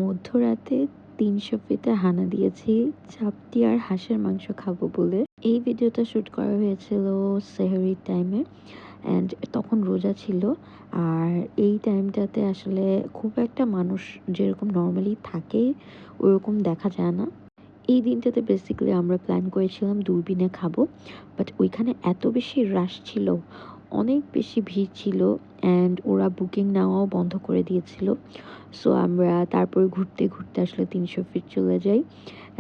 মধ্যরাতে ৩০০ ফিটে হানা দিয়েছি চাপটি আর হাঁসের মাংস খাবো বলে। এই ভিডিওটা শ্যুট করা হয়েছিল সেহরির টাইমে অ্যান্ড তখন রোজা ছিল। আর এই টাইমটাতে আসলে খুব একটা মানুষ যেরকম নর্মালি থাকে ওরকম দেখা যায় না। এই দিনটাতে বেসিক্যালি আমরা প্ল্যান করেছিলাম দূরবীনে খাবো। বাট ওইখানে এত বেশি রাশ ছিল, অনেক বেশি ভিড় ছিল অ্যান্ড ওরা বুকিং নেওয়াও বন্ধ করে দিয়েছিল। সো আমরা তারপরে ঘুরতে, ঘুরতে আসলে ৩০০ ফিট চলে যাই।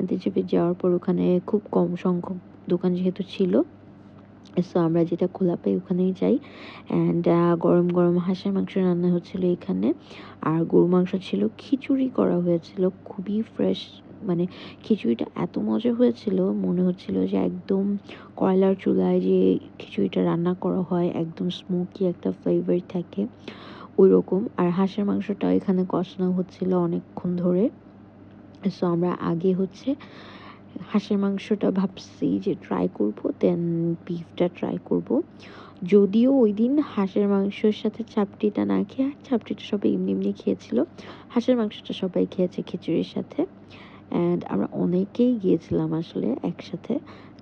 ৩০০ ফিট যাওয়ার পর ওখানে খুব কম সংখ্যক দোকান যেহেতু ছিল, সো আমরা যেটা খোলা পাই ওখানেই যাই। অ্যান্ড গরম, গরম হাঁসের মাংস রান্না হচ্ছিল এখানে। আর গরুর মাংস ছিল, খিচুড়ি করা হয়েছিল খুবই ফ্রেশ। মানে খিচুড়িটা এত মজা হয়েছিল, মনে হচ্ছিল যে একদম কয়লার চুলায় যে খিচুড়িটা রান্না করা হয়, একদম স্মোকি একটা ফ্লেভার থাকে ওইরকম। আর হাঁসের মাংসটাও এখানে কষানো হচ্ছিল অনেকক্ষণ ধরে। সো আমরা আগে হচ্ছে হাঁসের মাংসটা ভাবছি যে ট্রাই করব, দেন বিফটা ট্রাই করব। যদিও ওই দিন হাঁসের মাংসের সাথে চাপটিটা না খেয়ে, আর চাপটিটা সবাই এমনি এমনি খেয়েছিল, হাঁসের মাংসটা সবাই খেয়েছে খিচুড়ির সাথে। অ্যান্ড আমরা অনেকেই গিয়েছিলাম আসলে একসাথে,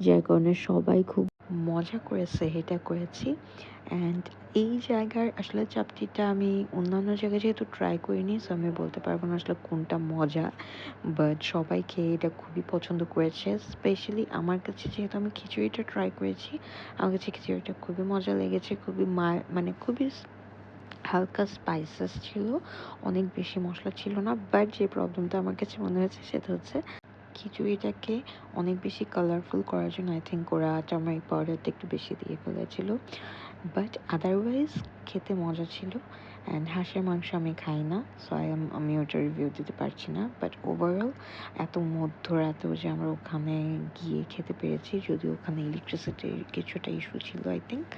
যার কারণে সবাই খুব মজা করে সেহরিটা করেছি। অ্যান্ড এই জায়গার আসলে চাপটিটা আমি অন্যান্য জায়গায় যেহেতু ট্রাই করিনি, সো আমি বলতে পারবো না আসলে কোনটা মজা। বাট সবাই খেয়ে এটা খুবই পছন্দ করেছে। স্পেশালি আমার কাছে যেহেতু আমি খিচুড়িটা ট্রাই করেছি, আমার কাছে খিচুড়িটা খুবই মজা লেগেছে। খুবই মানে খুবই হালকা স্পাইসেস ছিল, অনেক বেশি মশলা ছিল না। বাট যে প্রবলেমটা আমার কাছে মনে হয়েছে সেটা হচ্ছে খিচুড়িটাকে অনেক বেশি কালারফুল করার জন্য আই থিঙ্ক ওরা টার্মারিক পাউডারটা একটু বেশি দিয়ে ফেলেছিল। বাট আদারওয়াইজ খেতে মজা ছিল। অ্যান্ড হাঁসের মাংস আমি খাই না, সো আমি ওটা রিভিউ দিতে পারছি না। বাট ওভারঅল এত মধ্যরাতেও যে আমরা ওখানে গিয়ে খেতে পেরেছি, যদিও ওখানে ইলেকট্রিসিটির কিছুটা ইস্যু ছিল আই থিঙ্ক।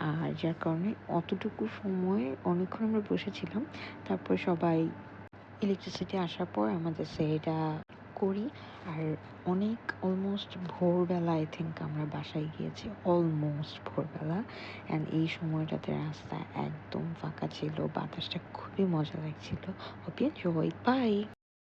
আর যার কারণে অতটুকু সময় অনেকক্ষণ আমরা বসেছিলাম। তারপর সবাই ইলেকট্রিসিটি আসার পর আমাদের সেটা করি। আর অনেক অলমোস্ট ভোরবেলা আই থিঙ্ক আমরা বাসায় গিয়েছি, অলমোস্ট ভোরবেলা। অ্যান্ড এই সময়টাতে রাস্তা একদম ফাঁকা ছিল, বাতাসটা খুবই মজা লাগছিল। Hope you enjoy, by.